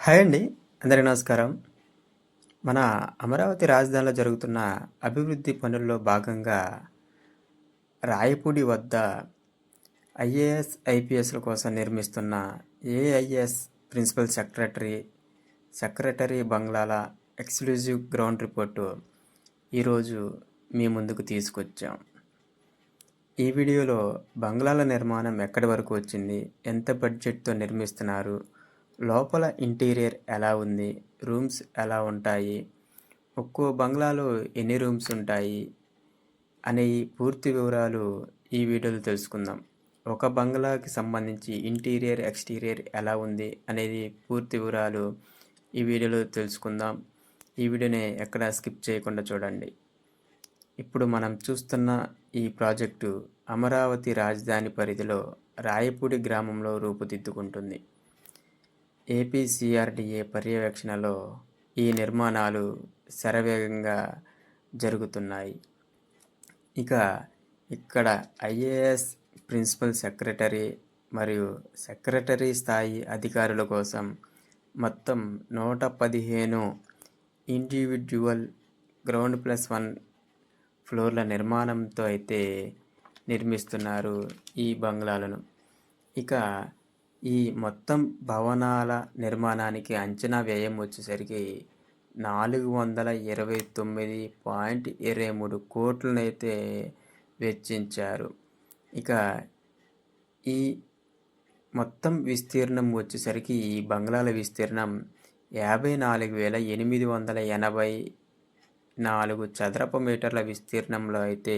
Hi అండి. అందరికీ నమస్కారం. మన అమరావతి రాజధానిలో జరుగుతున్న అభివృద్ధి పనుల్లో భాగంగా రాయపూడి వద్ద ఐఏఎస్, ఐపీఎస్‌ల కోసం నిర్మిస్తున్న ఏఐఎస్ ప్రిన్సిపల్ సెక్రటరీ బంగ్లాల ఎక్స్‌క్లూజివ్ గ్రౌండ్ రిపోర్టు ఈరోజు మీ ముందుకు తీసుకొచ్చాం. ఈ వీడియోలో బంగ్లాల నిర్మాణం ఎక్కడి వరకు వచ్చింది, ఎంత బడ్జెట్‌తో నిర్మిస్తున్నారు, లోపల ఇంటీరియర్ ఎలా ఉంది, రూమ్స్ ఎలా ఉంటాయి, ఒక్కో బంగ్లాలో ఎన్ని రూమ్స్ ఉంటాయి అనే ఈ పూర్తి వివరాలు ఈ వీడియోలో తెలుసుకుందాం. ఒక బంగ్లాకి సంబంధించి ఇంటీరియర్, ఎక్స్టీరియర్ ఎలా ఉంది అనేది పూర్తి వివరాలు ఈ వీడియోలో తెలుసుకుందాం. ఈ వీడియోని ఎక్కడ స్కిప్ చేయకుండా చూడండి. ఇప్పుడు మనం చూస్తున్న ఈ ప్రాజెక్టు అమరావతి రాజధాని పరిధిలో రాయపూడి గ్రామంలో రూపుదిద్దుకుంటుంది. ఏపీసీఆర్డీఏ పర్యవేక్షణలో ఈ నిర్మాణాలు శరవేగంగా జరుగుతున్నాయి. ఇక ఇక్కడ ఐఏఎస్ ప్రిన్సిపల్ సెక్రటరీ మరియు సెక్రటరీ స్థాయి అధికారుల కోసం మొత్తం 115 ఇండివిడ్యువల్ గ్రౌండ్+1 ఫ్లోర్ల నిర్మాణంతో అయితే నిర్మిస్తున్నారు ఈ బంగ్లాలను. ఇక ఈ మొత్తం భవనాల నిర్మాణానికి అంచనా వ్యయం వచ్చేసరికి 429.23 కోట్లనైతే వెచ్చించారు. ఇక ఈ మొత్తం విస్తీర్ణం వచ్చేసరికి ఈ బంగ్లాల విస్తీర్ణం 54,884 చదరపు మీటర్ల విస్తీర్ణంలో అయితే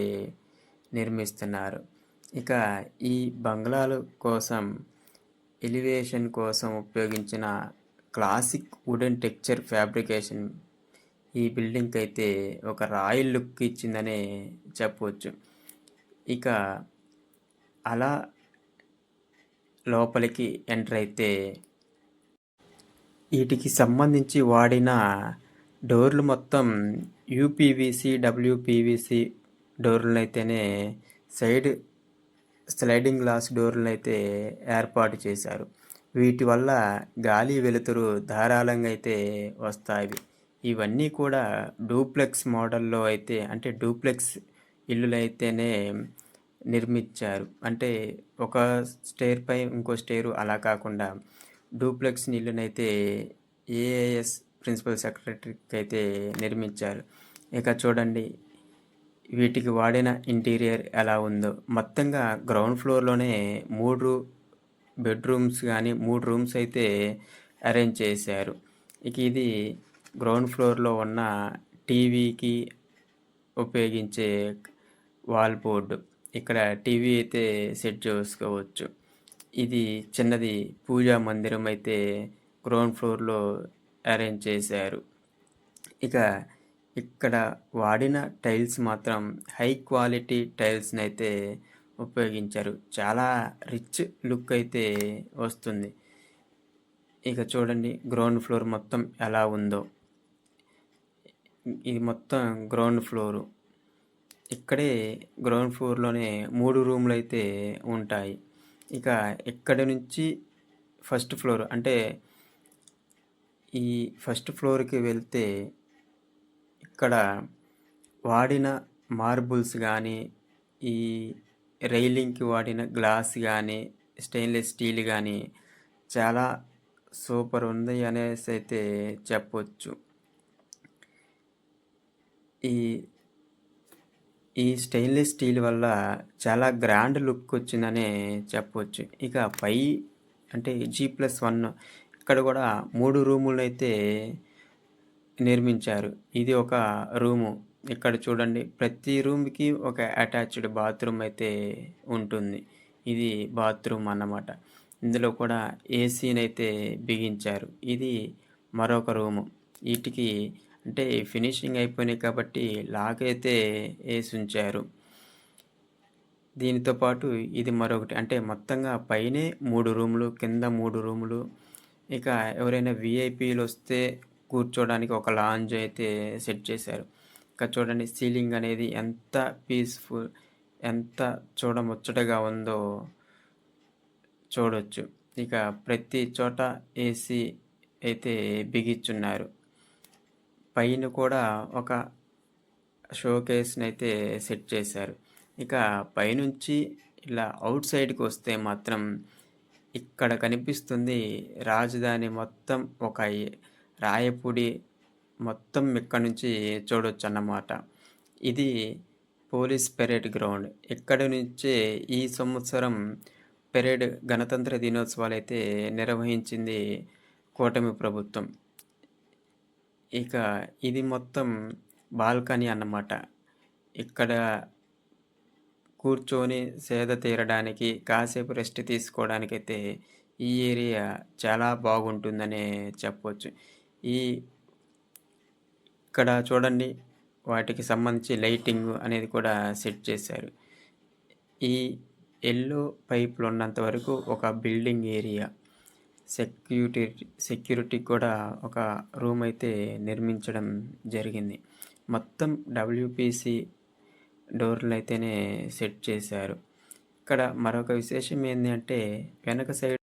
నిర్మిస్తున్నారు. ఇక ఈ బంగ్లాల కోసం ఎలివేషన్ కోసం ఉపయోగించిన క్లాసిక్ వుడెన్ టెక్స్చర్ ఫ్యాబ్రికేషన్ ఈ బిల్డింగ్కి అయితే ఒక రాయల్ లుక్ ఇచ్చిందనే చెప్పవచ్చు. ఇక అలా లోపలికి ఎంటర్ అయితే వీటికి సంబంధించి వాడిన డోర్లు మొత్తం యూపీవీసీ, డబ్ల్యూపీవీసీ డోర్లనైతేనే సైడ్ స్లైడింగ్ గ్లాస్ డోర్లనైతే ఏర్పాటు చేశారు. వీటి వల్ల గాలి, వెలుతురు ధారాళంగా అయితే వస్తాయి. ఇవన్నీ కూడా డూప్లెక్స్ మోడల్లో అయితే, అంటే డూప్లెక్స్ ఇల్లులైతేనే నిర్మించారు. అంటే ఒక స్టేర్ పై ఇంకో స్టేరు అలా కాకుండా డూప్లెక్స్ ఇల్లునైతే ఏఐఎస్ ప్రిన్సిపల్ సెక్రటరీకి అయితే నిర్మించారు. ఇక చూడండి వీటికి వాడిన ఇంటీరియర్ ఎలా ఉందో. మొత్తంగా గ్రౌండ్ ఫ్లోర్లోనే 3 బెడ్రూమ్స్ కానీ 3 రూమ్స్ అయితే అరేంజ్ చేశారు. ఇక ఇది గ్రౌండ్ ఫ్లోర్లో ఉన్న టీవీకి ఉపయోగించే వాల్ బోర్డు. ఇక్కడ టీవీ అయితే సెట్ చేసుకోవచ్చు. ఇది చిన్నది పూజా మందిరం అయితే గ్రౌండ్ ఫ్లోర్లో అరేంజ్ చేశారు. ఇక ఇక్కడ వాడిన టైల్స్ మాత్రం హై క్వాలిటీ టైల్స్ని అయితే ఉపయోగించారు. చాలా రిచ్ లుక్ అయితే వస్తుంది. ఇక చూడండి గ్రౌండ్ ఫ్లోర్ మొత్తం ఎలా ఉందో. ఇది మొత్తం గ్రౌండ్ ఫ్లోరు. ఇక్కడే గ్రౌండ్ ఫ్లోర్లోనే 3 రూమ్లు అయితే ఉంటాయి. ఇక ఇక్కడి నుంచి ఫస్ట్ ఫ్లోర్, అంటే ఈ ఫస్ట్ ఫ్లోర్కి వెళ్తే ఇక్కడ వాడిన మార్బుల్స్ కానీ, ఈ రైలింగ్కి వాడిన గ్లాస్ కానీ, స్టెయిన్లెస్ స్టీల్ కానీ చాలా సూపర్ ఉంది అనేసి అయితే చెప్పొచ్చు. ఈ స్టెయిన్లెస్ స్టీల్ వల్ల చాలా గ్రాండ్ లుక్ వచ్చిందనే చెప్పొచ్చు. ఇక పై అంటే G+1 ఇక్కడ కూడా 3 రూములను అయితే నిర్మించారు. ఇది ఒక రూము. ఇక్కడ చూడండి ప్రతి రూమ్కి ఒక అటాచ్డ్ బాత్రూమ్ అయితే ఉంటుంది. ఇది బాత్రూమ్ అన్నమాట. ఇందులో కూడా ఏసీని అయితే బిగించారు. ఇది మరొక రూము. వీటికి అంటే ఫినిషింగ్ అయిపోయినాయి కాబట్టి లాక్ అయితే వేసి ఉంచారు. దీనితో పాటు ఇది మరొకటి, అంటే మొత్తంగా పైనే 3 రూములు, కింద 3 రూములు. ఇక ఎవరైనా విఐపీలు వస్తే కూర్చోడానికి ఒక లాంజ్ అయితే సెట్ చేశారు. ఇక చూడండి సీలింగ్ అనేది ఎంత పీస్ఫుల్, ఎంత చూడముచ్చటగా ఉందో చూడొచ్చు. ఇక ప్రతి చోట ఏసీ అయితే బిగిచ్చున్నారు. పైన కూడా ఒక షోకేస్‌నైతే సెట్ చేశారు. ఇక పైనుంచి ఇలా ఔట్ సైడ్‌కొస్తే మాత్రం ఇక్కడ కనిపిస్తుంది రాజధాని మొత్తం ఒక రాయపూడి మొత్తం ఇక్కడి నుంచి చూడొచ్చన్నమాట. ఇది పోలీస్ పెరేడ్ గ్రౌండ్. ఇక్కడి నుంచే ఈ సంవత్సరం గణతంత్ర దినోత్సవాలైతే నిర్వహించింది కూటమి ప్రభుత్వం. ఇక ఇది మొత్తం బాల్కనీ అన్నమాట. ఇక్కడ కూర్చొని సేద తీరడానికి, కాసేపు రెస్ట్ తీసుకోవడానికైతే ఈ ఏరియా చాలా బాగుంటుందనే చెప్పొచ్చు. ఈ ఇక్కడ చూడండి వాటికి సంబంధించి లైటింగ్ అనేది కూడా సెట్ చేశారు. ఈ యెల్లో పైపులు ఉన్నంత వరకు ఒక బిల్డింగ్ ఏరియా. సెక్యూరిటీకి కూడా ఒక రూమ్ అయితే నిర్మించడం జరిగింది. మొత్తం డబ్ల్యూపీసీ డోర్‌లైతేనే సెట్ చేశారు. ఇక్కడ మరొక విశేషం ఏంది అంటే వెనక సైడ్